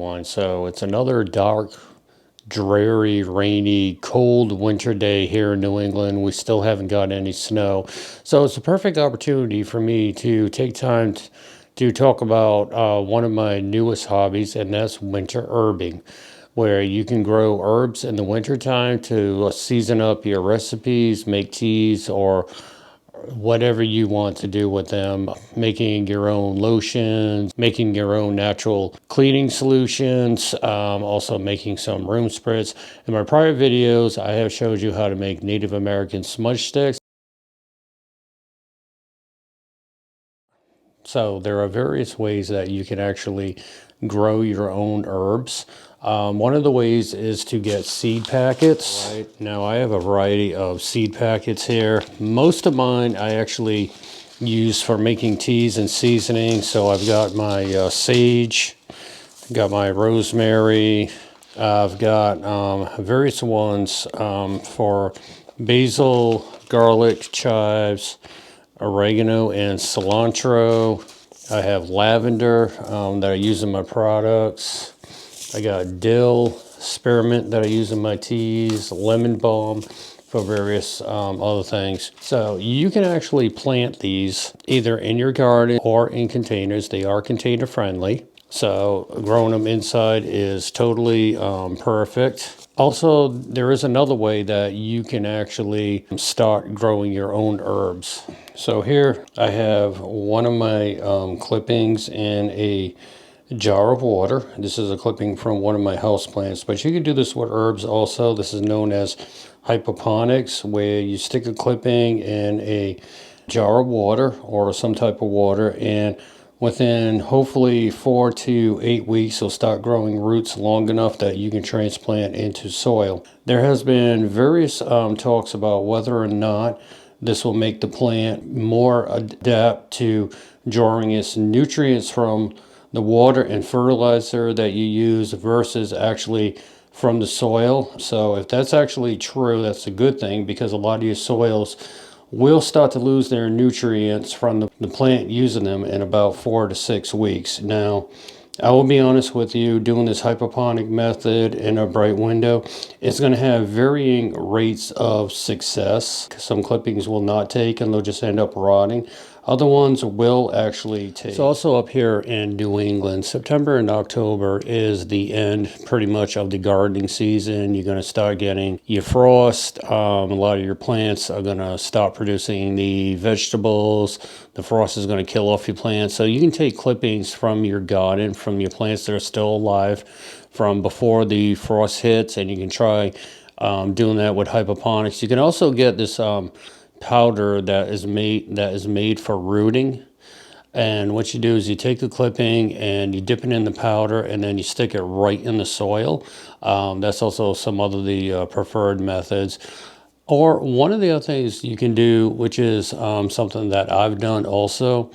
everyone. So it's another dark, dreary, rainy, cold winter day here in New England. We still haven't got any snow. So it's a perfect opportunity for me to take time to talk about one of my newest hobbies, and that's winter herbing, where you can grow herbs in the wintertime to season up your recipes, make teas, or whatever you want to do with them, making your own lotions, making your own natural cleaning solutions, also making some room spritz. In my prior videos, I have showed you how to make Native American smudge sticks. So there are various ways that you can actually grow your own herbs. One of the ways is to get seed packets. Right. Now I have a variety of seed packets here. Most of mine I actually use for making teas and seasoning. So I've got my sage, got my rosemary, I've got various ones for basil, garlic, chives, oregano, and cilantro. I have lavender that I use in my products. I got dill, spearmint that I use in my teas, lemon balm for various other things. So you can actually plant these either in your garden or in containers. They are container friendly. So growing them inside is totally perfect. Also, there is another way that you can actually start growing your own herbs. So here I have one of my clippings in a jar of water. This is a clipping from one of my house plants, but you can do this with herbs also. This is known as hydroponics, where you stick a clipping in a jar of water or some type of water, and within hopefully 4 to 8 weeks, you'll start growing roots long enough that you can transplant into soil. There has been various talks about whether or not this will make the plant more adept to drawing its nutrients from the water and fertilizer that you use versus actually from the soil. So if that's actually true, that's a good thing, because a lot of your soils will start to lose their nutrients from the plant using them in about 4 to 6 weeks. Now, I will be honest with you, doing this hydroponic method in a bright window, it's going to have varying rates of success. Some clippings will not take and they'll just end up rotting. Other ones will actually take. It's also up here in New England. September and October is the end pretty much of the gardening season. You're going to start getting your frost. A lot of your plants are going to stop producing the vegetables. The frost is going to kill off your plants. So you can take clippings from your garden, from your plants that are still alive from before the frost hits, and you can try doing that with hydroponics. You can also get this powder that is made for rooting. And what you do is you take the clipping and you dip it in the powder, and then you stick it right in the soil. That's also some of the preferred methods. Or one of the other things you can do, which is something that I've done also,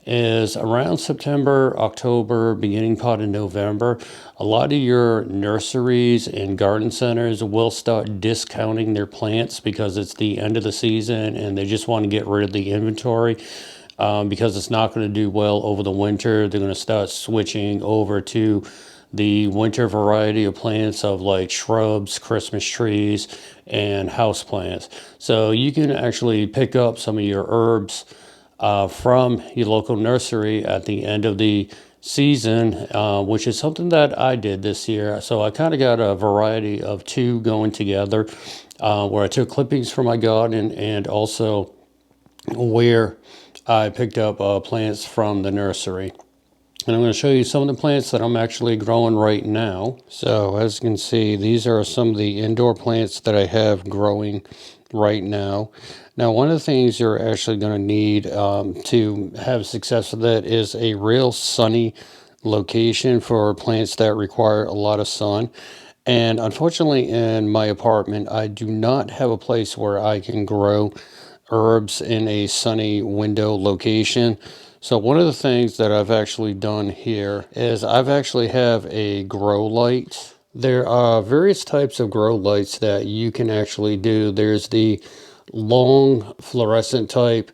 is around September, October, beginning part of November, a lot of your nurseries and garden centers will start discounting their plants because it's the end of the season and they just want to get rid of the inventory. Because it's not going to do well over the winter. They're going to start switching over to the winter variety of plants of like shrubs, Christmas trees, and house plants. So you can actually pick up some of your herbs from your local nursery at the end of the season, which is something that I did this year. So I kind of got a variety of two going together, where I took clippings from my garden and also where I picked up plants from the nursery. And I'm going to show you some of the plants that I'm actually growing right now. So as you can see, these are some of the indoor plants that I have growing right now. Now, one of the things you're actually going to need to have success with that is a real sunny location for plants that require a lot of sun. And unfortunately, in my apartment, I do not have a place where I can grow herbs in a sunny window location. So one of the things that I've actually done here is I've actually have a grow light. There are various types of grow lights that you can actually do. There's the long fluorescent type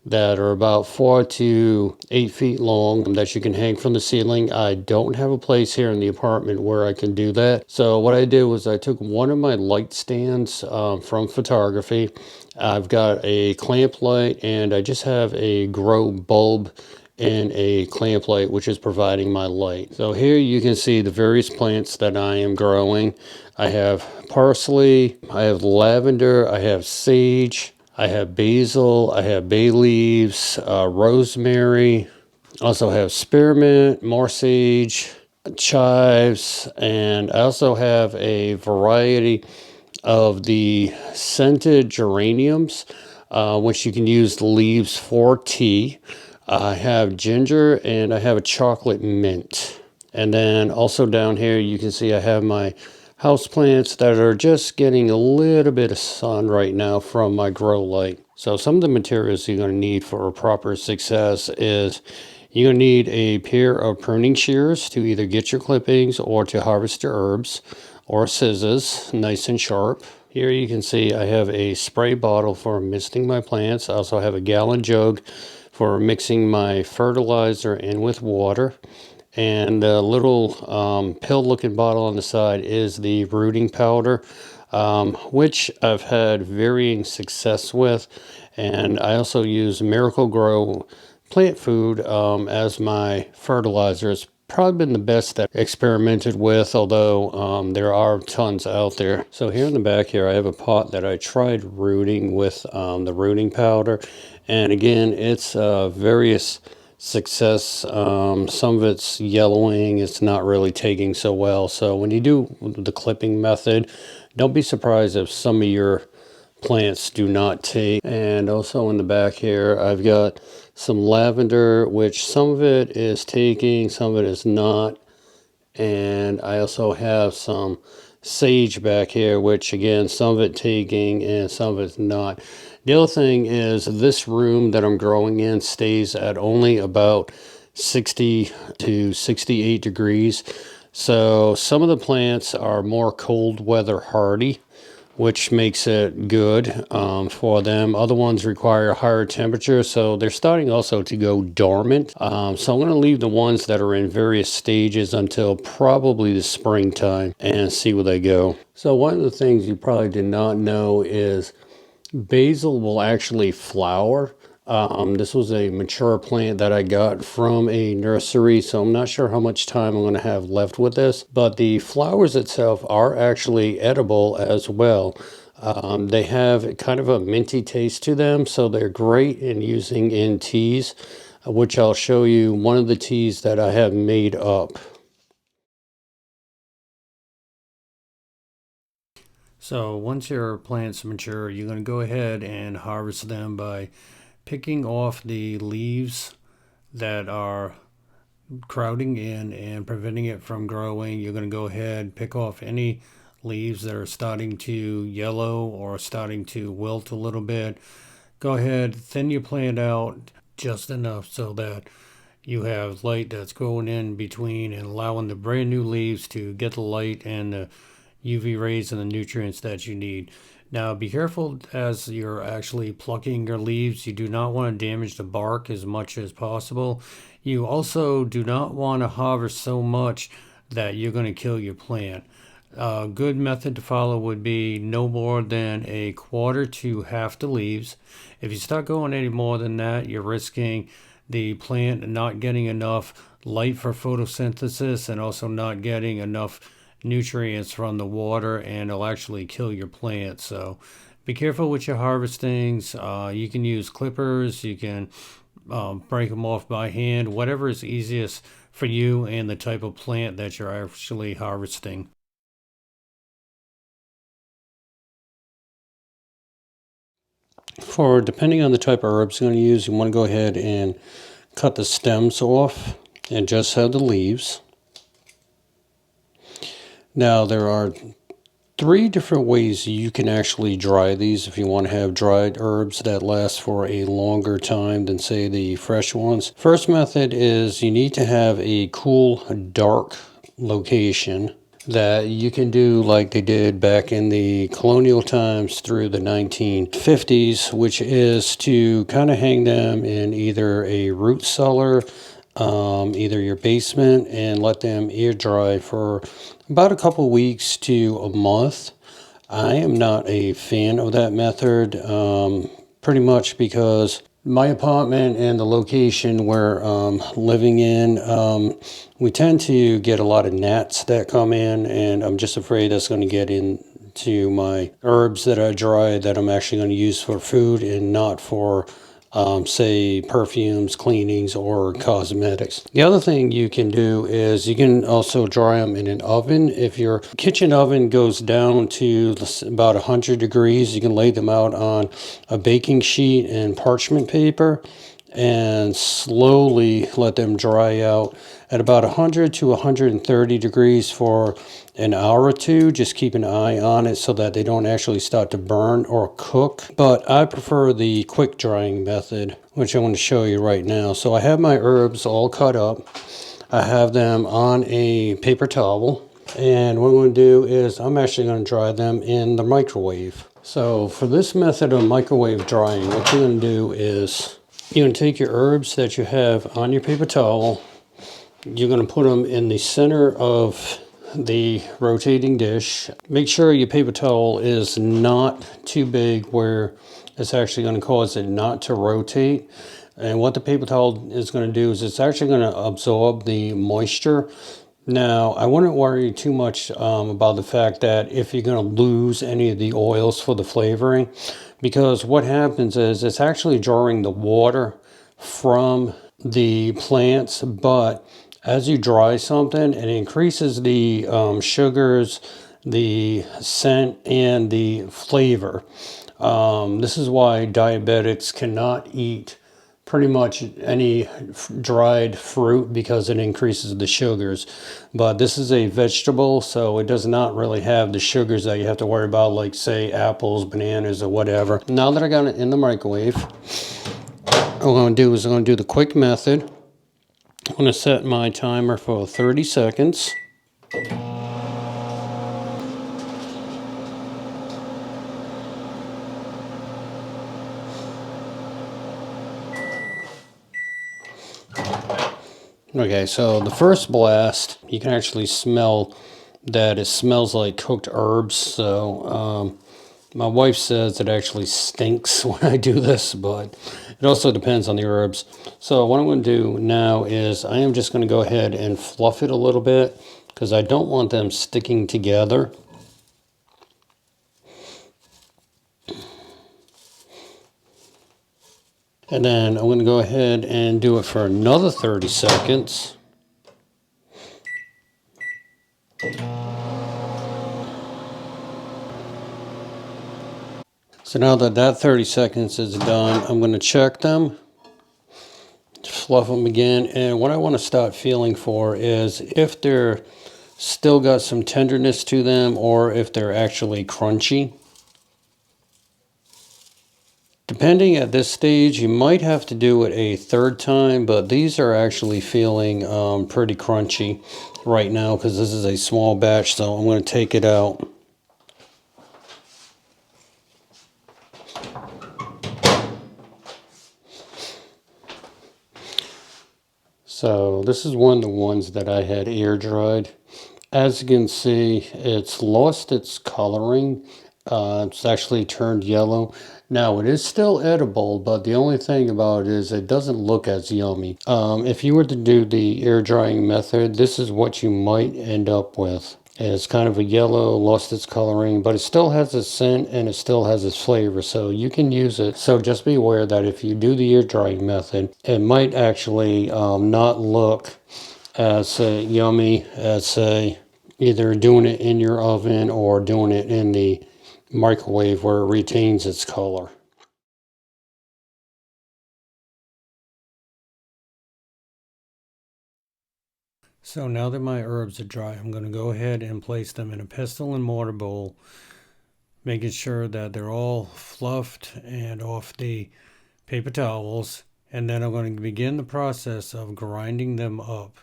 that are about 4 to 8 feet long that you can hang from the ceiling. I don't have a place here in the apartment where I can do that. So what I did was I took one of my light stands from photography. I've got a clamp light and I just have a grow bulb and a clamp light which is providing my light. So here you can see the various plants that I am growing. I have parsley, I have lavender, I have sage, I have basil, I have bay leaves, rosemary, also have spearmint, more sage, chives, and I also have a variety of the scented geraniums, which you can use the leaves for tea. I have ginger and I have a chocolate mint. And then also down here you can see I have my house plants that are just getting a little bit of sun right now from my grow light. So some of the materials you're going to need for proper success is you're going to need a pair of pruning shears to either get your clippings or to harvest your herbs, or scissors, nice and sharp. Here you can see I have a spray bottle for misting my plants. I also have a gallon jug for mixing my fertilizer in with water. And the little pill-looking bottle on the side is the rooting powder, which I've had varying success with. And I also use Miracle Grow plant food as my fertilizer. It's probably been the best that I experimented with, although there are tons out there. So here in the back here, I have a pot that I tried rooting with the rooting powder. And again, it's various success. Some of it's yellowing, it's not really taking so well. So when you do the clipping method, don't be surprised if some of your plants do not take. And also in the back here I've got some lavender, which some of it is taking, some of it is not. And I also have some sage back here, which again, some of it taking and some of it's not. The other thing is this room that I'm growing in stays at only about 60 to 68 degrees. So some of the plants are more cold weather hardy, which makes it good for them. Other ones require higher temperature, so they're starting also to go dormant. So I'm going to leave the ones that are in various stages until probably the springtime and see where they go. So one of the things you probably did not know is basil will actually flower. This was a mature plant that I got from a nursery, so I'm not sure how much time I'm going to have left with this, but the flowers itself are actually edible as well. They have kind of a minty taste to them, so they're great in using in teas, which I'll show you one of the teas that I have made up. So once your plants mature, you're going to go ahead and harvest them by picking off the leaves that are crowding in and preventing it from growing. You're going to go ahead, pick off any leaves that are starting to yellow or starting to wilt a little bit. Go ahead, thin your plant out just enough so that you have light that's going in between and allowing the brand new leaves to get the light and the UV rays and the nutrients that you need. Now be careful as you're actually plucking your leaves. You do not want to damage the bark as much as possible. You also do not want to harvest so much that you're going to kill your plant. A good method to follow would be no more than a quarter to half the leaves. If you start going any more than that, you're risking the plant not getting enough light for photosynthesis and also not getting enough nutrients from the water, and it'll actually kill your plant. So be careful with your harvestings. You can use clippers, you can break them off by hand, whatever is easiest for you and the type of plant that you're actually harvesting. For depending on the type of herbs you're going to use, you want to go ahead and cut the stems off and just have the leaves. Now there are 3 different ways you can actually dry these if you want to have dried herbs that last for a longer time than say the fresh ones. First method is you need to have a cool, dark location. that you can do like they did back in the colonial times through the 1950s, which is to kind of hang them in either a root cellar, either your basement, and let them air dry for about a couple weeks to a month. I am not a fan of that method, pretty much because my apartment and the location where I'm living in, we tend to get a lot of gnats that come in, and I'm just afraid that's going to get into my herbs that I dry that I'm actually going to use for food and not for say perfumes, cleanings, or cosmetics. The other thing you can do is you can also dry them in an oven. If your kitchen oven goes down to about 100 degrees, you can lay them out on a baking sheet and parchment paper and slowly let them dry out at about 100 to 130 degrees for an hour or two. Just keep an eye on it so that they don't actually start to burn or cook. But I prefer the quick drying method, which I want to show you right now. So I have my herbs all cut up. I have them on a paper towel. And what I'm going to do is I'm actually going to dry them in the microwave. So for this method of microwave drying, what you're going to do is you're going to take your herbs that you have on your paper towel. You're going to put them in the center of the rotating dish. Make sure your paper towel is not too big where it's actually going to cause it not to rotate. And what the paper towel is going to do is it's actually going to absorb the moisture. Now, I wouldn't worry too much about the fact that if you're going to lose any of the oils for the flavoring, because what happens is it's actually drawing the water from the plants, but as you dry something, it increases the sugars, the scent, and the flavor. This is why diabetics cannot eat pretty much any dried fruit because it increases the sugars. But this is a vegetable, so it does not really have the sugars that you have to worry about, like say apples, bananas, or whatever. Now that I got it in the microwave, what I'm going to do is I'm going to do the quick method. I'm going to set my timer for 30 seconds. Okay, so the first blast, you can actually smell that it smells like cooked herbs. So my wife says it actually stinks when I do this, but it also depends on the herbs. So what I'm going to do now is I am just going to go ahead and fluff it a little bit because I don't want them sticking together. And then I'm going to go ahead and do it for another 30 seconds. So now that that 30 seconds is done, I'm going to check them, fluff them again. And what I want to start feeling for is if they're still got some tenderness to them or if they're actually crunchy. Depending at this stage, you might have to do it a third time, but these are actually feeling pretty crunchy right now because this is a small batch, so I'm going to take it out. So this is one of the ones that I had air dried. As you can see, it's lost its coloring. It's actually turned yellow. Now, it is still edible, but the only thing about it is it doesn't look as yummy. If you were to do the air drying method, this is what you might end up with. It's kind of a yellow, lost its coloring, but it still has its scent and it still has its flavor, so you can use it. So just be aware that if you do the air drying method, it might actually not look as yummy as say either doing it in your oven or doing it in the microwave where it retains its color. So now that my herbs are dry, I'm going to go ahead and place them in a pestle and mortar bowl, making sure that they're all fluffed and off the paper towels. And then I'm going to begin the process of grinding them up.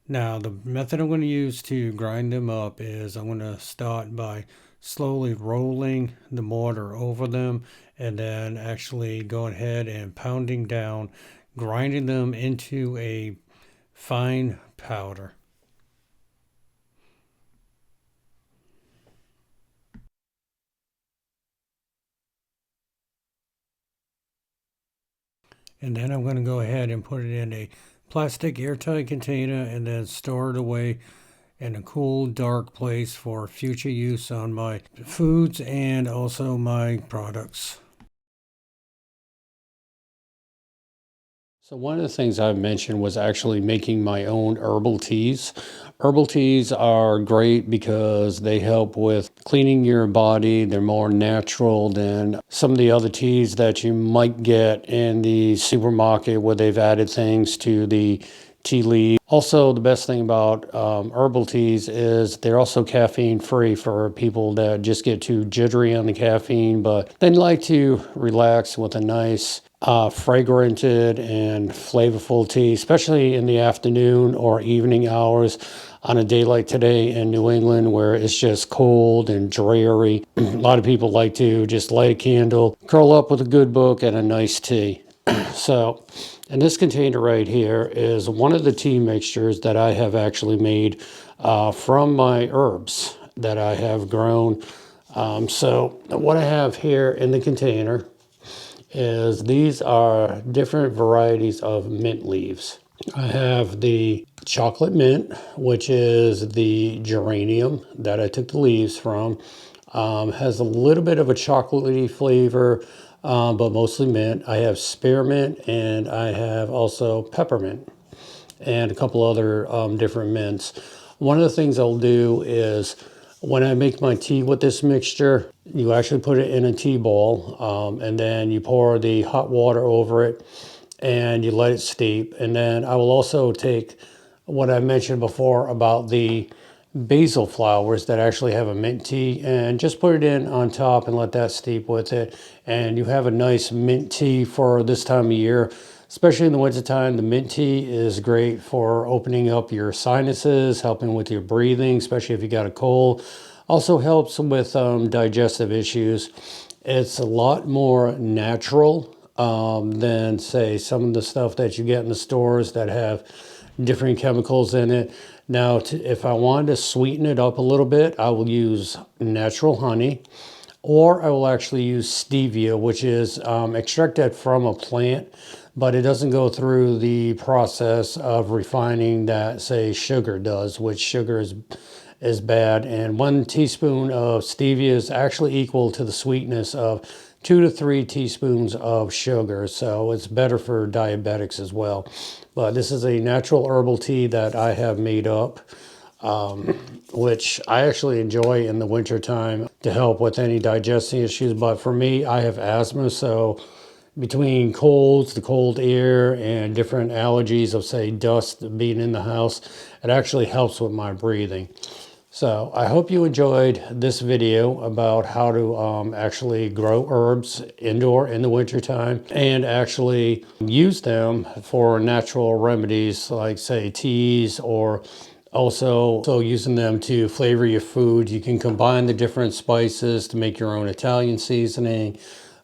Now, the method I'm going to use to grind them up is I'm going to start by slowly rolling the mortar over them and then actually going ahead and pounding down, grinding them into a fine powder. And then I'm going to go ahead and put it in a plastic airtight container and then store it away in a cool, dark place for future use on my foods and also my products. So one of the things I mentioned was actually making my own herbal teas. Herbal teas are great because they help with cleaning your body. They're more natural than some of the other teas that you might get in the supermarket where they've added things to the tea leaf. Also, the best thing about herbal teas is they're also caffeine free for people that just get too jittery on the caffeine, but they'd like to relax with a nice fragranted and flavorful tea, especially in the afternoon or evening hours on a day like today in New England where it's just cold and dreary. A lot of people like to just light a candle, curl up with a good book and a nice tea. So, and this container right here is one of the tea mixtures that I have actually made from my herbs that I have grown. So what I have here in the container is these are different varieties of mint leaves. I have the chocolate mint, which is the geranium that I took the leaves from. Has a little bit of a chocolatey flavor, but mostly mint. I have spearmint and I have also peppermint and a couple other different mints. One of the things I'll do is when I make my tea with this mixture, you actually put it in a tea bowl and then you pour the hot water over it and you let it steep. And then I will also take what I mentioned before about the basil flowers that actually have a mint tea and just put it in on top and let that steep with it. And you have a nice mint tea for this time of year. Especially in the wintertime, the mint tea is great for opening up your sinuses, helping with your breathing, especially if you got a cold. Also helps with digestive issues. It's a lot more natural than, say, some of the stuff that you get in the stores that have different chemicals in it. Now, if I wanted to sweeten it up a little bit, I will use natural honey. Or I will actually use stevia, which is extracted from a plant, but it doesn't go through the process of refining that, say, sugar does, which sugar is bad. And 1 teaspoon of stevia is actually equal to the sweetness of 2 to 3 teaspoons of sugar. So it's better for diabetics as well. But this is a natural herbal tea that I have made up. Which I actually enjoy in the wintertime to help with any digestive issues. But for me, I have asthma, so between colds, the cold air, and different allergies of, say, dust being in the house, it actually helps with my breathing. So I hope you enjoyed this video about how to actually grow herbs indoor in the wintertime and actually use them for natural remedies like, say, teas, or also using them to flavor your food. You can combine the different spices to make your own Italian seasoning.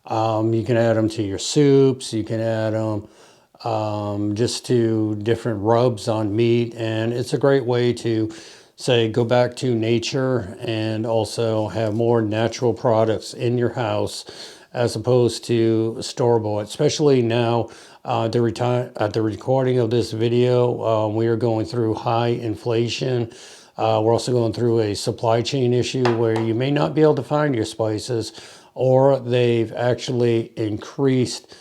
You can add them to your soups. You can add them just to different rubs on meat. And it's a great way to, say, go back to nature and also have more natural products in your house as opposed to store-bought, especially now. At the recording of this video, we are going through high inflation. We're also going through a supply chain issue where you may not be able to find your spices, or they've actually increased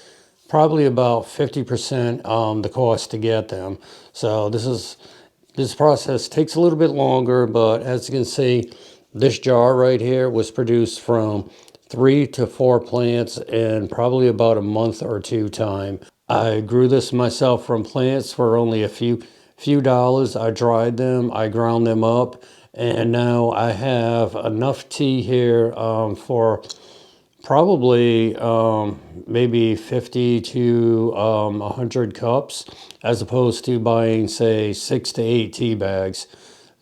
probably about 50% the cost to get them. So this process takes a little bit longer, but as you can see, this jar right here was produced from 3 to 4 plants in probably about a month or two time. I grew this myself from plants for only a few dollars. I dried them, I ground them up, and now I have enough tea here for Probably maybe 50 to 100 cups, as opposed to buying, say, 6 to 8 tea bags.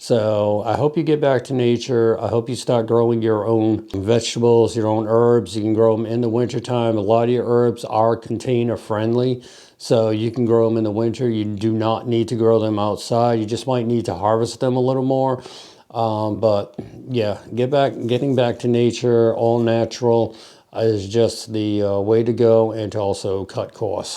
So I hope you get back to nature. I hope you start growing your own vegetables, your own herbs. You can grow them in the wintertime. A lot of your herbs are container friendly, so you can grow them in the winter. You do not need to grow them outside. You just might need to harvest them a little more. But yeah, getting back to nature, all natural, is just the way to go, and to also cut costs.